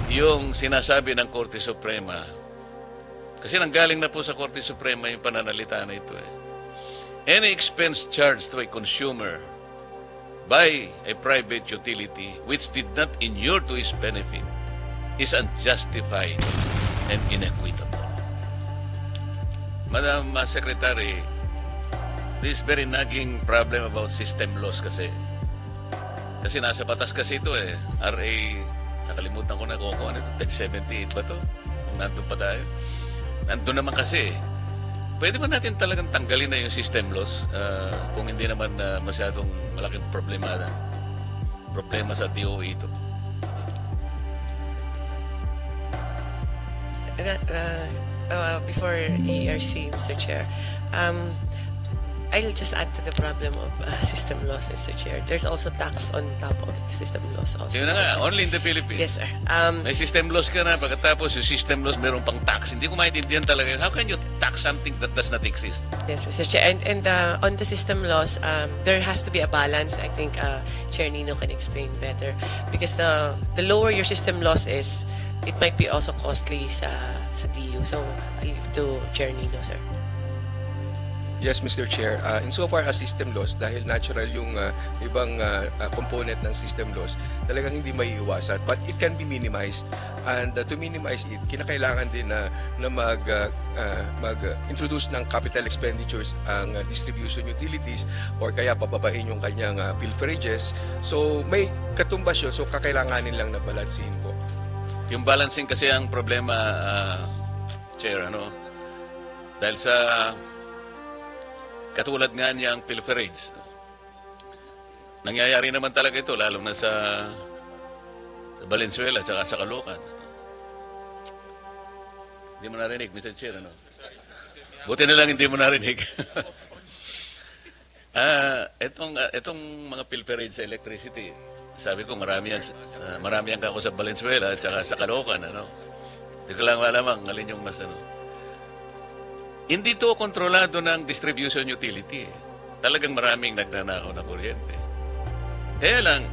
yung sinasabi ng Korte Suprema, kasi nanggaling na po sa Korte Suprema yung pananalita na ito eh. Any expense charged to a consumer by a private utility which did not inure to his benefit is unjustified and inequitable. Madam Secretary, this very nagging problem about system loss kasi nasa batas kasi ito eh. RA, nakalimutan ko na kung ano ito, 1078 ba ito? Kung nandun pa tayo. Nandun naman kasi. Pwede ba natin talagang tanggalin na yung system loss kung hindi naman masyadong malaking problema sa DOE ito? Before ERC, Mr. Chair, I'll just add to the problem of system loss, Mr. Chair. There's also tax on top of the system loss. Also, yun na nga, only in the Philippines. Yes, sir. May system loss ka na, pagkatapos yung system loss meron pang tax. Hindi ko maintindihan talaga yun. How can you tax something that does not exist? Yes, Mr. Chair. And on the system loss, there has to be a balance. I think Chair Nino can explain better. Because the lower your system loss is, it might be also costly sa DU. So, I'll leave to Chair Nino, sir. Yes, Mr. Chair. Insofar as system loss, dahil natural yung ibang component ng system loss, talagang hindi may iwasan. But it can be minimized. And to minimize it, kinakailangan din na mag-introduce ng capital expenditures ang distribution utilities or kaya pababahin yung kanyang pilferages. So may katumbas yun. So kakailanganin lang na balansin po. Yung balancing kasi ang problema, Chair, dahil sa katulad nga niyang pilferage. Nangyayari naman talaga ito, lalo na sa Valenzuela at sa Caloocan. Hindi mo narinig, Mr. Chair, Buti na lang hindi mo narinig. Itong mga pilferage sa electricity, sabi ko marami yan kako sa Valenzuela at sa Caloocan, Hindi ko lang malamang alin yung mas, Hindi to kontrolado ng distribution utility. Talagang maraming nagnanakaw na kuryente. Kaya lang,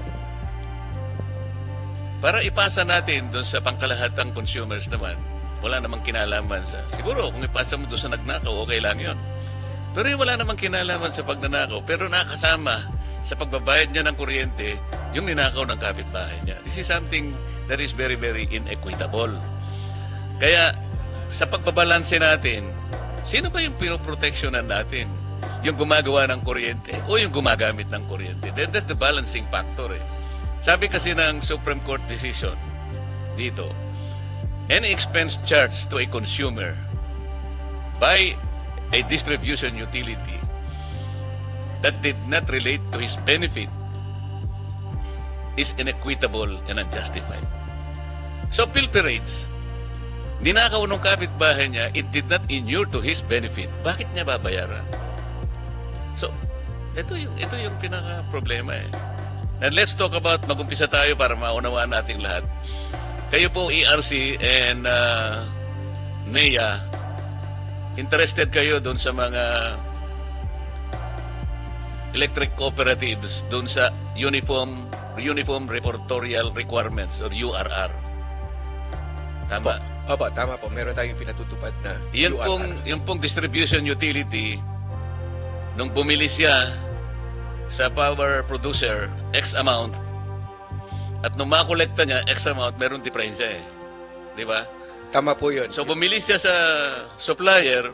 para ipasa natin doon sa pangkalahatang consumers naman, wala namang kinalaman sa... Siguro, kung ipasa mo doon sa nagnakaw, okay lang yun. Pero wala namang kinalaman sa pagnanakaw. Pero nakasama sa pagbabayad niya ng kuryente, yung ninakaw ng kapitbahay niya. This is something that is very, very inequitable. Kaya, sa pagbabalanse natin, sino ba yung pinoproteksyonan natin? Yung gumagawa ng kuryente o yung gumagamit ng kuryente? That's the balancing factor eh. Sabi kasi ng Supreme Court decision dito, any expense charged to a consumer by a distribution utility that did not relate to his benefit is inequitable and unjustified. So pilferage, ninakaw ng kapitbahay niya, it did not inure to his benefit. Bakit niya babayaran? So, ito yung pinaka-problema eh. And let's talk about, mag-umpisa tayo para maunawaan nating lahat. Kayo po, ERC and NEA, interested kayo doon sa mga electric cooperatives, doon sa Uniform Reportorial Requirements or URR. Tama? Opo, tama po. Meron tayong pinatutupad na Yung pong distribution utility, nung bumili siya sa power producer, X amount, at nung makolekta niya, X amount, meron diferensya eh. Di ba? Tama po yun. So bumili siya sa supplier,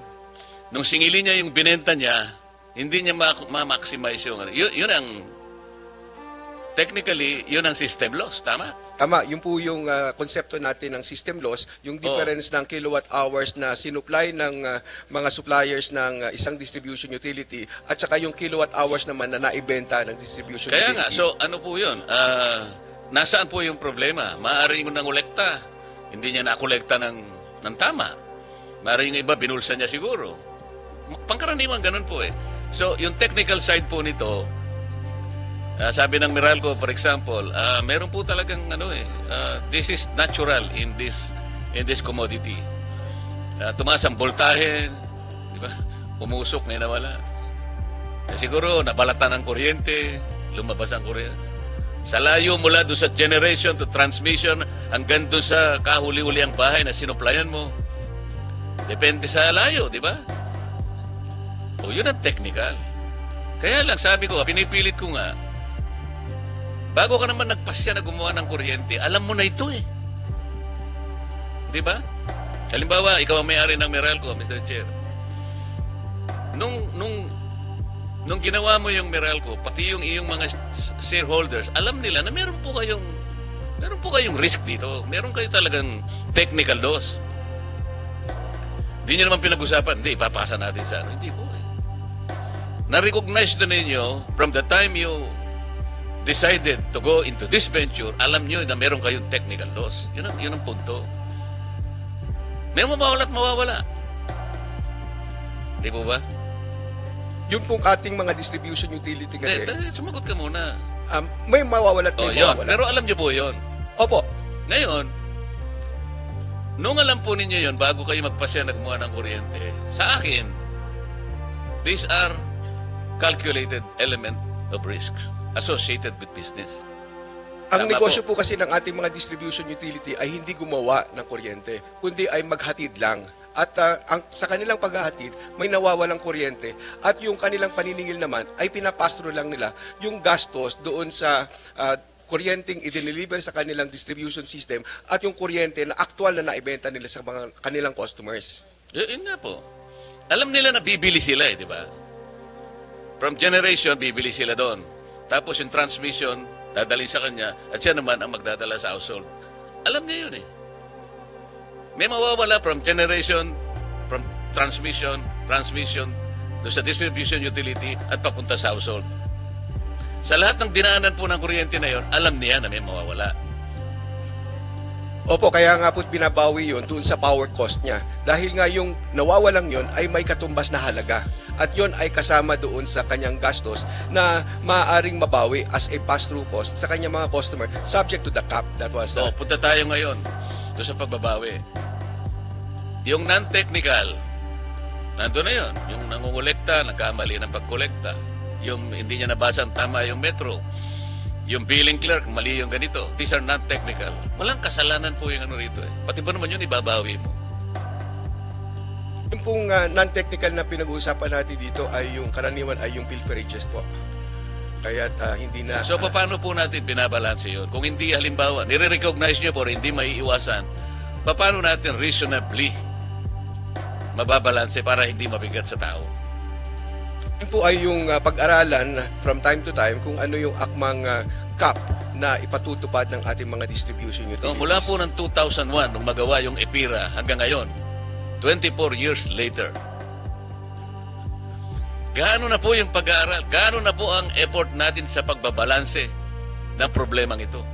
nung singili niya yung binenta niya, hindi niya ma-maximize yung... Yun ang... Technically, yun ang system loss. Tama? Tama. Yun po yung konsepto natin ng system loss, yung difference ng kilowatt hours na sinupply ng mga suppliers ng isang distribution utility at saka yung kilowatt hours naman na naibenta ng distribution Kaya utility. nga, so ano po yun? Nasaan po yung problema? Maaaring yung nangolekta, hindi niya nakolekta ng tama. Maaaring yung iba, binulsa niya siguro. Pangkaraniwan ganun po eh. So, yung technical side po nito, sabi ng Meralco, for example, meron po talagang this is natural in this commodity. Tumaas ang voltahe, di ba? Pumusok, may nawala. Siguro nabalatan ng kuryente, lumabas ang kuryente. Sa layo mula doon sa generation to transmission hanggang doon sa kahuli-huli ang bahay na sinuplayan mo. Depende sa layo, di ba? O yun ang technical. Kaya lang sabi ko, pinipilit ko nga, bago ka naman nagpasya na gumawa ng kuryente, alam mo na ito eh. Di ba? Halimbawa, ikaw ang may-ari ng Meralco, Mr. Chair. Nung ginawa mo yung Meralco, pati yung iyong mga shareholders, alam nila na meron po kayong risk dito. Meron kayo talagang technical loss. Hindi nyo naman pinag-usapan, hindi, ipapasa natin sa ano. Hindi po eh. Na-recognize na ninyo from the time you decided to go into this venture, alam nyo na meron kayong technical loss. Yun ang punto. May mawawala at mawawala. Di po ba? Yung pong ating mga distribution utility kasi, Sumagot ka muna. may mawawala at may Yun. mawawala. Pero alam nyo po yun. Opo. Ngayon, nung alam po ninyo yun, bago kayo magpasya nagmuha ng kuryente, sa akin, these are calculated element of risks associated with business. Ang Tama negosyo po. po kasi ng ating mga distribution utility ay hindi gumawa ng kuryente, kundi ay maghatid lang. At sa kanilang paghahatid, may nawawalang kuryente at yung kanilang paniningil naman ay pinapastro lang nila yung gastos doon sa kuryenteng i-deliver sa kanilang distribution system at yung kuryente na aktual na naibenta nila sa mga kanilang customers. Yun nga po. Alam nila na bibili sila di ba? From generation, bibili sila doon. Tapos yung transmission, dadalhin sa kanya at siya naman ang magdadala sa household. Alam niya yun eh. May mawawala from generation, from transmission doon sa distribution utility at papunta sa household. Sa lahat ng dinaanan po ng kuryente na yon, alam niya na may mawawala. Opo, kaya nga po binabawi yun doon sa power cost niya. Dahil nga yung nawawalang yun ay may katumbas na halaga. At yun ay kasama doon sa kanyang gastos na maaaring mabawi as a pass-through cost sa kanyang mga customer subject to the cap. That was... So, punta tayo ngayon doon sa pagbabawi. Yung non-technical, nandun na yun. Yung nangungulekta, nagkamali ng pagkolekta. Yung hindi niya nabasa tama yung metro. Yung billing clerk, mali yung ganito. These are non-technical. Walang kasalanan po yung ano rito eh. Pati ba naman yun, ibabawi mo. Yung pong non-technical na pinag-uusapan natin dito ay yung karaniwan ay yung pilferages po. Kaya hindi na... So, paano po natin binabalanse yun? Kung hindi, halimbawa, nire-recognize nyo po rin, hindi maiiwasan, paano natin reasonably mababalanse para hindi mabigat sa tao? Yun po ay yung pag-aralan from time to time kung ano yung akmang cap na ipatutupad ng ating mga distribution utilities. So, mula po ng 2001, nung magawa yung EPIRA hanggang ngayon, 24 years later, gaano na po yung pag-aaral? Gaano na po ang effort natin sa pagbabalanse ng problemang ito?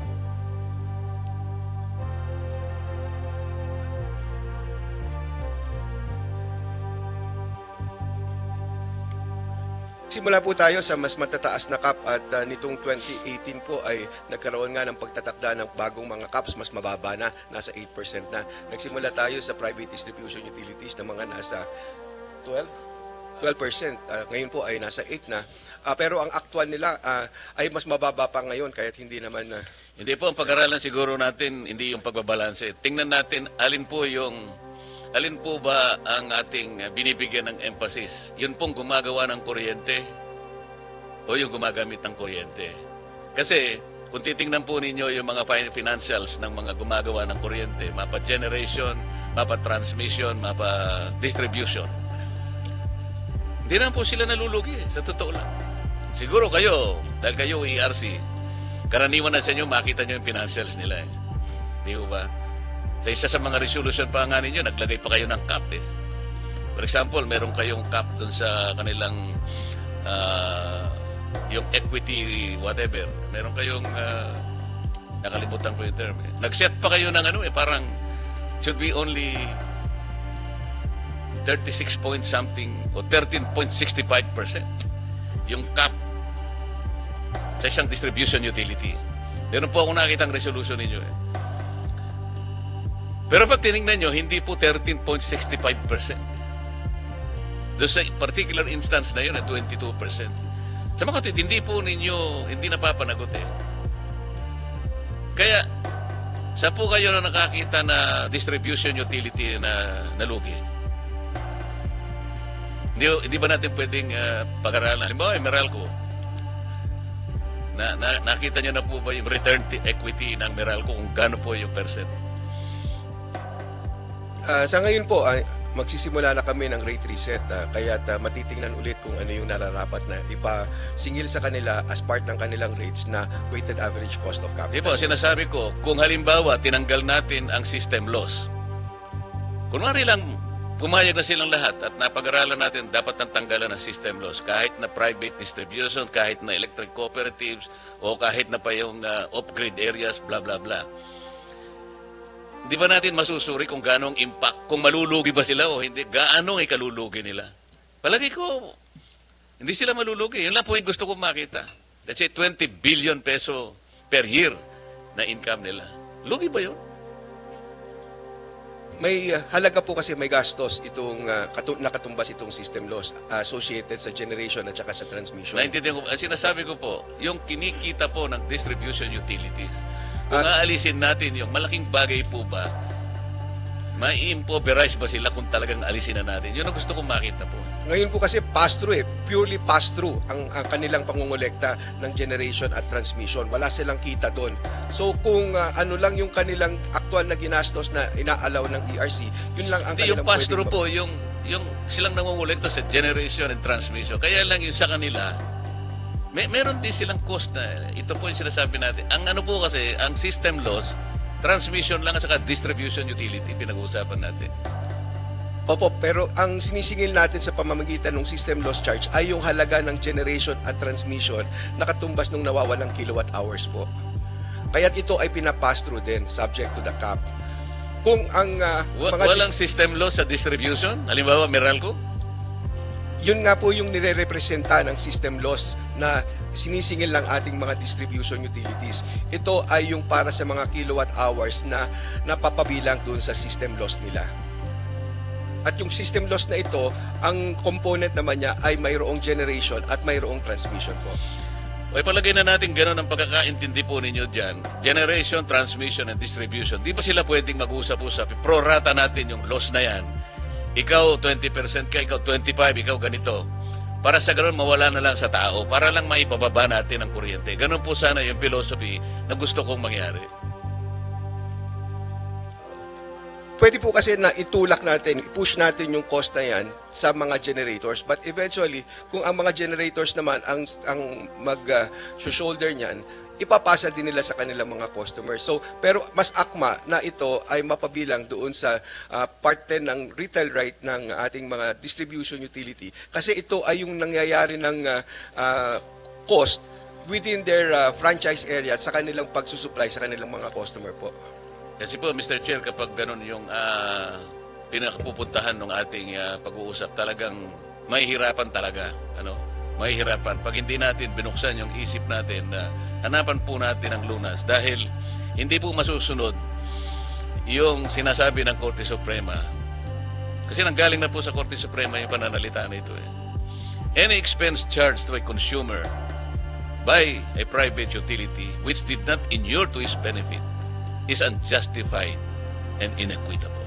Simula po tayo sa mas matataas na cap at nitong 2018 po ay nagkaroon nga ng pagtatakda ng bagong mga caps, mas mababa na, nasa 8% na. Nagsimula tayo sa private distribution utilities na mga nasa 12%. Ngayon po ay nasa 8 na. Pero ang actual nila ay mas mababa pa ngayon kahit hindi naman na... Hindi po, ang pag-aralan siguro natin, hindi yung pagbabalanse. Tingnan natin, alin po ba ang ating binibigyan ng emphasis? Yun pong gumagawa ng kuryente o yung gumagamit ng kuryente? Kasi kung titingnan po ninyo yung mga financials ng mga gumagawa ng kuryente, mapa generation, mapa transmission, mapa distribution, hindi naman po sila nalulugi, sa totoo lang. Siguro kayo, dahil kayo ERC, karaniwan na sa inyo, makita nyo yung financials nila. Di ba? Sa isa sa mga resolution pa nga ninyo, naglagay pa kayo ng cap eh. For example, meron kayong cap dun sa kanilang yung equity whatever. Meron kayong nakalimutan ko yung term eh. Nag-set pa kayo ng ano eh, parang should be only 36 point something o 13.65% yung cap sa isang distribution utility. Meron po akong nakitang resolution ninyo eh. Pero pag tinignan nyo, hindi po 13.65%. Doon sa particular instance na yun, 22%. Sa mga kapatid, hindi po ninyo, hindi napapanagot eh. Kaya, saan po kayo na nakakita na distribution utility na nalugi? Hindi ba natin pwedeng pag-aralan? Halimbawa, Meralco. Nakita nyo na po ba yung return to equity ng Meralco kung gaano po yung percent? Sa ngayon po, magsisimula na kami ng rate reset, kaya matitingnan ulit kung ano yung nararapat na ipasingil sa kanila as part ng kanilang rates na weighted average cost of Di capital. po, sinasabi ko, kung halimbawa tinanggal natin ang system loss, kunwari lang pumayag na silang lahat at napag-aralan natin dapat nang tanggalan ng system loss kahit na private distribution, kahit na electric cooperatives o kahit na pa yung off-grid areas, blah blah blah. Di ba natin masusuri kung gaano ang impact, kung malulugi ba sila o hindi, gaano ang ikalulugi nila? Palagi ko, hindi sila malulugi. Yun lang po yung gusto kong makita. Let's say 20 billion peso per year na income nila. Lugi ba yun? May halaga po kasi may gastos itong nakatumbas itong system loss associated sa generation at saka sa transmission. Naintindihan ko, ang sinasabi ko po, yung kinikita po ng distribution utilities, kung aalisin natin yung malaking bagay po ba, mai-improvise ba sila kung talagang alisin na natin? Yun ang gusto kong makita po. Ngayon po kasi pass-through purely pass-through ang kanilang pangungulekta ng generation at transmission. Wala silang kita doon. So kung ano lang yung kanilang aktual na ginastos na inaalaw ng ERC, yun lang ang Hindi, kanilang yung pass-through po, yung silang nangungulekta sa generation and transmission. Kaya lang yung sa kanila, meron din silang cost na, ito po yung sinasabi natin. Ang ano po kasi, ang system loss, transmission lang at saka distribution utility, pinag-uusapan natin. Opo, pero ang sinisingil natin sa pamamagitan ng system loss charge ay yung halaga ng generation at transmission na katumbas ng nawawalang kilowatt hours po. Kaya't ito ay pinapass through din, subject to the cap. Kung ang Walang system loss sa distribution? Halimbawa, Meralco? Yun nga po yung nire-representa ng system loss na sinisingil ng ating mga distribution utilities. Ito ay yung para sa mga kilowatt hours na napapabilang doon sa system loss nila. At yung system loss na ito, ang component naman niya ay mayroong generation at mayroong transmission po. O palagay na natin gano'n ang pagkakaintindi po ninyo dyan. Generation, transmission, and distribution. Di ba sila pwedeng mag-usap-usap? Prorata natin yung loss na yan. Ikaw 20% ka, ikaw 25%, ikaw ganito. Para sa gano'n mawala na lang sa tao, para lang maipababa natin ang kuryente. Gano'n po sana yung philosophy na gusto kong mangyari. Pwede po kasi na itulak natin, i-push natin yung cost na yan sa mga generators. But eventually, kung ang mga generators naman ang mag-shoulder niyan, ipapasa din nila sa kanilang mga customers. So, pero mas akma na ito ay mapabilang doon sa parte ng retail right ng ating mga distribution utility. Kasi ito ay yung nangyayari ng cost within their franchise area at sa kanilang pagsusupply sa kanilang mga customer po. Kasi po, Mr. Chair, kapag gano'n yung pinakapupuntahan ng ating pag-uusap, talagang mahihirapan talaga. Mahihirapan. Pag hindi natin binuksan yung isip natin, hanapan po natin ang lunas. Dahil hindi po masusunod yung sinasabi ng Korte Suprema. Kasi nanggaling na po sa Korte Suprema yung pananalita na ito. Any expense charged to a consumer by a private utility which did not inure to his benefit is unjustified and inequitable.